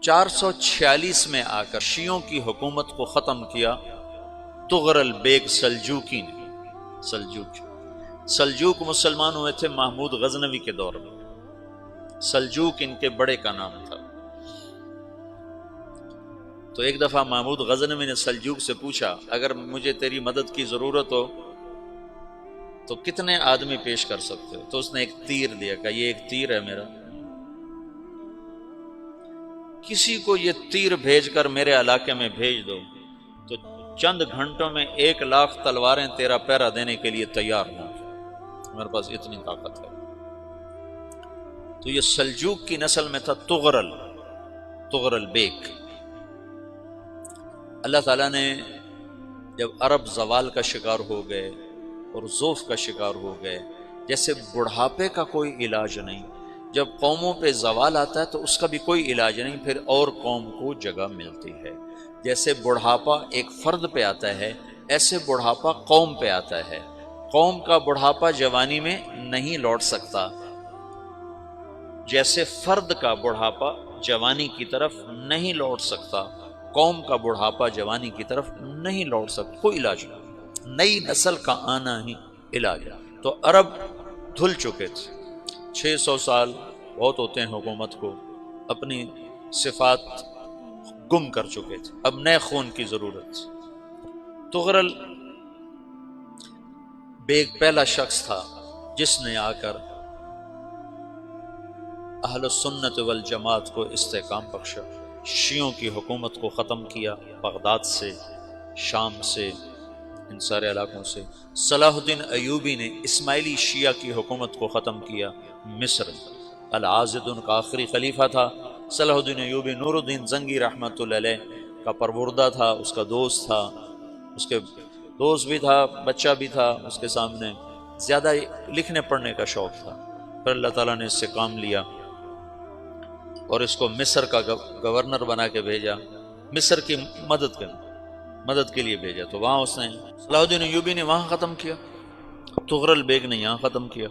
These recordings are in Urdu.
446 میں آ کر شیعوں کی حکومت کو ختم کیا تغرل بیگ سلجوکی نے۔ سلجوک مسلمان ہوئے تھے محمود غزنوی کے دور میں، سلجوک ان کے بڑے کا نام تھا۔ تو ایک دفعہ محمود غزنوی نے سلجوک سے پوچھا اگر مجھے تیری مدد کی ضرورت ہو تو کتنے آدمی پیش کر سکتے ہو؟ تو اس نے ایک تیر دیا، کہا یہ ایک تیر ہے میرا، کسی کو یہ تیر بھیج کر میرے علاقے میں بھیج دو تو چند گھنٹوں میں 1,00,000 تلواریں تیرا پہرا دینے کے لیے تیار ہوں، میرے پاس اتنی طاقت ہے۔ تو یہ سلجوک کی نسل میں تھا تغرل بیگ۔ اللہ تعالیٰ نے جب عرب زوال کا شکار ہو گئے اور ضعف کا شکار ہو گئے، جیسے بڑھاپے کا کوئی علاج نہیں، جب قوموں پہ زوال آتا ہے تو اس کا بھی کوئی علاج نہیں، پھر اور قوم کو جگہ ملتی ہے۔ جیسے بڑھاپا ایک فرد پہ آتا ہے، ایسے بڑھاپا قوم پہ آتا ہے۔ قوم کا بڑھاپا جوانی میں نہیں لوٹ سکتا، جیسے فرد کا بڑھاپا جوانی کی طرف نہیں لوٹ سکتا، قوم کا بڑھاپا جوانی کی طرف نہیں لوٹ سکتا، کوئی علاج نہیں، نئی نسل کا آنا ہی علاج ہے۔ تو عرب دھل چکے تھے، 600 سال بہت ہوتے ہیں حکومت کو، اپنی صفات گم کر چکے تھے، اب نئے خون کی ضرورت تھی۔ تغرل بیگ پہلا شخص تھا جس نے آ کر اہل السنت والجماعت کو استحکام بخشا، شیعوں کی حکومت کو ختم کیا، بغداد سے، شام سے، ان سارے علاقوں سے۔ صلاح الدین ایوبی نے اسماعیلی شیعہ کی حکومت کو ختم کیا، مصر۔ العاضد ان کا آخری خلیفہ تھا صلاح الدین ایوبی، نور الدین زنگی رحمۃ اللہ علیہ کا پروردہ تھا، اس کا دوست تھا، اس کے دوست بھی تھا، بچہ بھی تھا اس کے سامنے، زیادہ لکھنے پڑھنے کا شوق تھا۔ پھر اللہ تعالیٰ نے اس سے کام لیا اور اس کو مصر کا گورنر بنا کے بھیجا، مصر کی مدد کے لیے بھیجا، تو وہاں اس نے صلاح الدین ایوبی نے وہاں ختم کیا، تغرل بیگ نے یہاں ختم کیا۔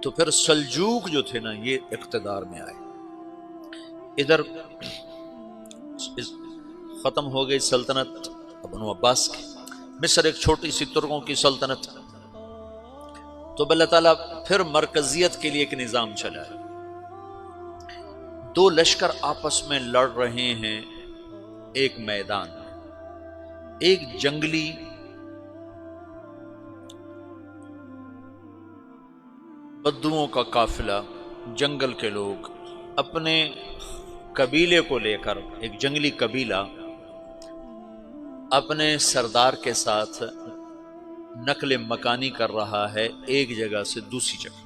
تو پھر سلجوک جو تھے نا یہ اقتدار میں آئے، ادھر ختم ہو گئی سلطنت بنو عباس کی، مصر ایک چھوٹی سی ترکوں کی سلطنت، تو اللہ تعالیٰ پھر مرکزیت کے لیے ایک نظام چلایا۔ دو لشکر آپس میں لڑ رہے ہیں ایک میدان میں، ایک جنگلی بدوؤں کا قافلہ، جنگل کے لوگ اپنے قبیلے کو لے کر، ایک جنگلی قبیلہ اپنے سردار کے ساتھ نقل مکانی کر رہا ہے ایک جگہ سے دوسری جگہ۔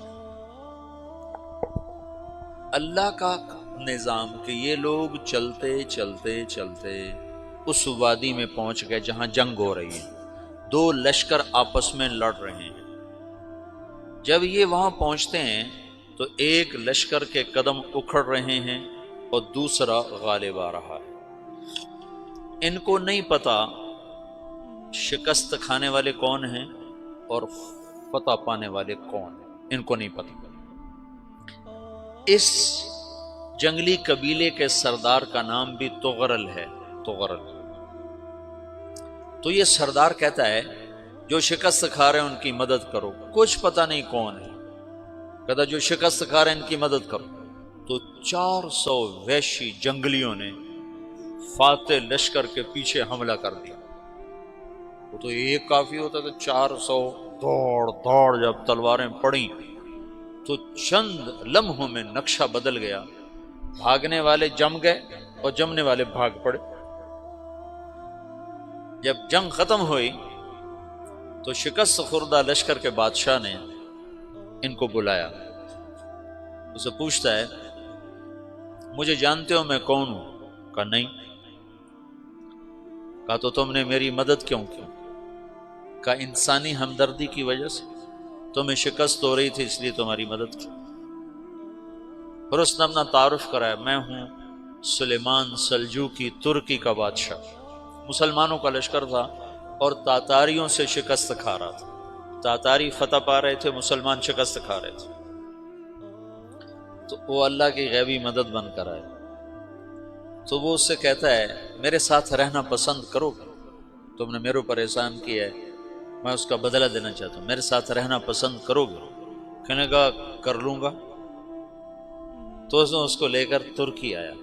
اللہ کا نظام کہ یہ لوگ چلتے چلتے چلتے اس وادی میں پہنچ گئے جہاں جنگ ہو رہی ہے، دو لشکر آپس میں لڑ رہے ہیں۔ جب یہ وہاں پہنچتے ہیں تو ایک لشکر کے قدم اکھڑ رہے ہیں اور دوسرا غالب آ رہا ہے۔ ان کو نہیں پتا شکست کھانے والے کون ہیں اور فتح پانے والے کون ہیں، ان کو نہیں پتا۔ اس جنگلی قبیلے کے سردار کا نام بھی تغرل ہے، تغرل۔ تو یہ سردار کہتا ہے جو شکست کھا رہے ہیں ان کی مدد کرو، کچھ پتہ نہیں کون ہے، کہتا جو شکست کھا رہے ہیں ان کی مدد کرو۔ تو 400 وحشی جنگلیوں نے فاتح لشکر کے پیچھے حملہ کر دیا۔ وہ تو ایک کافی ہوتا تھا، 400 دوڑ جب تلواریں پڑیں تو چند لمحوں میں نقشہ بدل گیا، بھاگنے والے جم گئے اور جمنے والے بھاگ پڑے۔ جب جنگ ختم ہوئی تو شکست خوردہ لشکر کے بادشاہ نے ان کو بلایا، اسے پوچھتا ہے مجھے جانتے ہو میں کون ہوں؟ کہا نہیں۔ کہا تو تم نے میری مدد کیوں کی؟ کہا انسانی ہمدردی کی وجہ سے، تمہیں شکست ہو رہی تھی اس لیے تمہاری مدد کی۔ پھر اس نے اپنا تعارف کرایا، میں ہوں سلیمان سلجوکی، ترکی کا بادشاہ۔ مسلمانوں کا لشکر تھا اور تاتاریوں سے شکست کھا رہا تھا، تاتاری فتح پا رہے تھے، مسلمان شکست کھا رہے تھے۔ تو وہ اللہ کی غیبی مدد بن کر آئے، تو وہ اس سے کہتا ہے میرے ساتھ رہنا پسند کرو گے؟ تم نے میرے اوپر احسان کیا ہے، میں اس کا بدلہ دینا چاہتا ہوں، میرے ساتھ رہنا پسند کرو گے؟ کہنے کا کر لوں گا۔ تو اس نے اس کو لے کر ترکی آیا،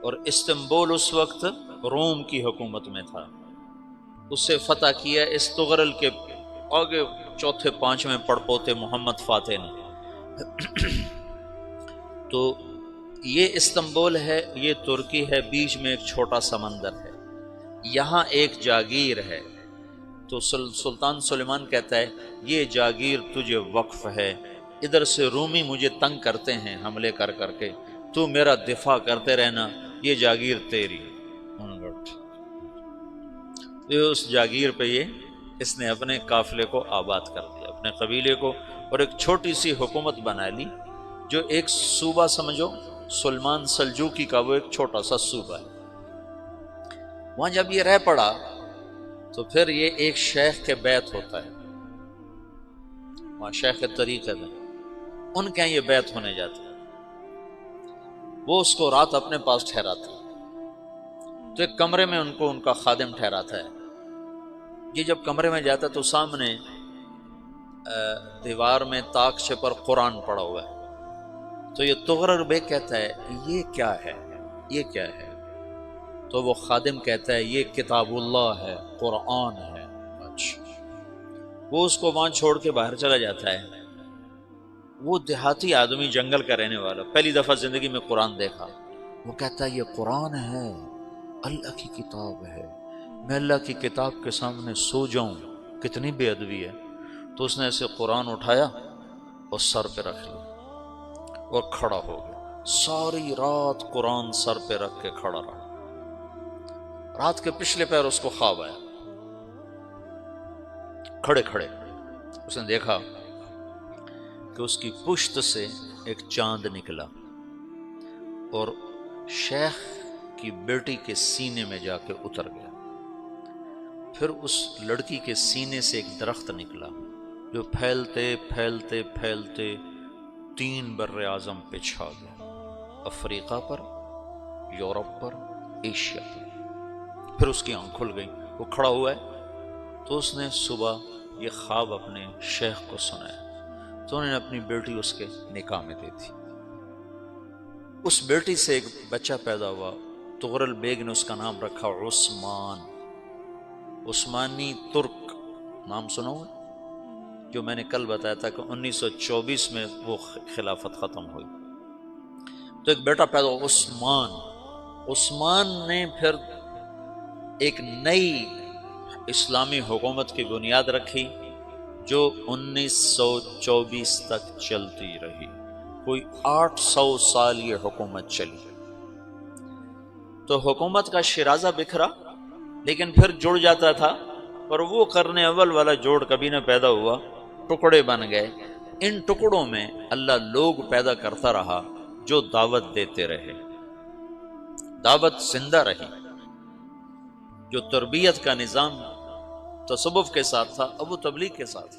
اور استنبول اس وقت روم کی حکومت میں تھا، اس سے فتح کیا اس تغرل کے آگے چوتھے پانچویں پڑپوتے محمد فاتح نے۔ تو یہ استنبول ہے، یہ ترکی ہے، بیچ میں ایک چھوٹا سمندر ہے، یہاں ایک جاگیر ہے۔ تو سلطان سلیمان کہتا ہے یہ جاگیر تجھے وقف ہے، ادھر سے رومی مجھے تنگ کرتے ہیں حملے کر کر کے، تو میرا دفاع کرتے رہنا، یہ جاگیر تیری۔ اس جاگیر پہ اس نے اپنے قافلے کو آباد کر دیا، اپنے قبیلے کو، اور ایک چھوٹی سی حکومت بنا لی، جو ایک صوبہ سمجھو سلمان سلجوقی کا، وہ ایک چھوٹا سا صوبہ ہے۔ وہاں جب یہ رہ پڑا تو پھر یہ ایک شیخ کے بیت ہوتا ہے، وہاں شیخ طریقت ہے، ان کے یہ بیت ہونے جاتا ہے، وہ اس کو رات اپنے پاس ٹھہراتا ہے، تو ایک کمرے میں ان کو ان کا خادم ٹھہراتا ہے۔ یہ جب کمرے میں جاتا ہے تو سامنے دیوار میں تاکچے پر قرآن پڑا ہوا ہے، تو یہ تغرل بیگ کہتا ہے یہ کیا ہے، یہ کیا ہے؟ تو وہ خادم کہتا ہے یہ کتاب اللہ ہے، قرآن ہے۔ اچھا، وہ اس کو وہاں چھوڑ کے باہر چلا جاتا ہے۔ وہ دیہاتی آدمی، جنگل کا رہنے والا، پہلی دفعہ زندگی میں قرآن دیکھا، وہ کہتا ہے یہ قرآن ہے، اللہ کی کتاب ہے، میں اللہ کی کتاب کے سامنے سو جاؤں، کتنی بے ادبی ہے۔ تو اس نے ایسے قرآن اٹھایا اور سر پہ رکھ لیا اور کھڑا ہو گیا، ساری رات قرآن سر پہ رکھ کے کھڑا رہا۔ رات کے پچھلے پہر اس کو خواب آیا، کھڑے کھڑے اس نے دیکھا کہ اس کی پشت سے ایک چاند نکلا اور شیخ کی بیٹی کے سینے میں جا کے اتر گیا۔ پھر اس لڑکی کے سینے سے ایک درخت نکلا جو پھیلتے پھیلتے پھیلتے 3 بر اعظم پہ چھا گیا، افریقہ پر، یورپ پر، ایشیا پر۔ پھر اس کی آنکھ کھل گئی، وہ کھڑا ہوا ہے، تو اس نے صبح یہ خواب اپنے شیخ کو سنایا، تو انہوں نے اپنی بیٹی اس کے نکاح میں دی تھی۔ اس بیٹی سے ایک بچہ پیدا ہوا، تغرل بیگ نے اس کا نام رکھا عثمان، عثمانی ترک نام سنا ہوا، جو میں نے کل بتایا تھا کہ 1924 میں وہ خلافت ختم ہوئی۔ تو ایک بیٹا پیدا ہوا عثمان۔ عثمان نے پھر ایک نئی اسلامی حکومت کی بنیاد رکھی جو 1924 تک چلتی رہی، کوئی 800 سال یہ حکومت چلی۔ تو حکومت کا شیرازہ بکھرا، لیکن پھر جڑ جاتا تھا، اور وہ قرن اول والا جوڑ کبھی نہ پیدا ہوا، ٹکڑے بن گئے۔ ان ٹکڑوں میں اللہ لوگ پیدا کرتا رہا جو دعوت دیتے رہے، دعوت زندہ رہی۔ جو تربیت کا نظام تصوف کے ساتھ تھا، اب وہ تبلیغ کے ساتھ۔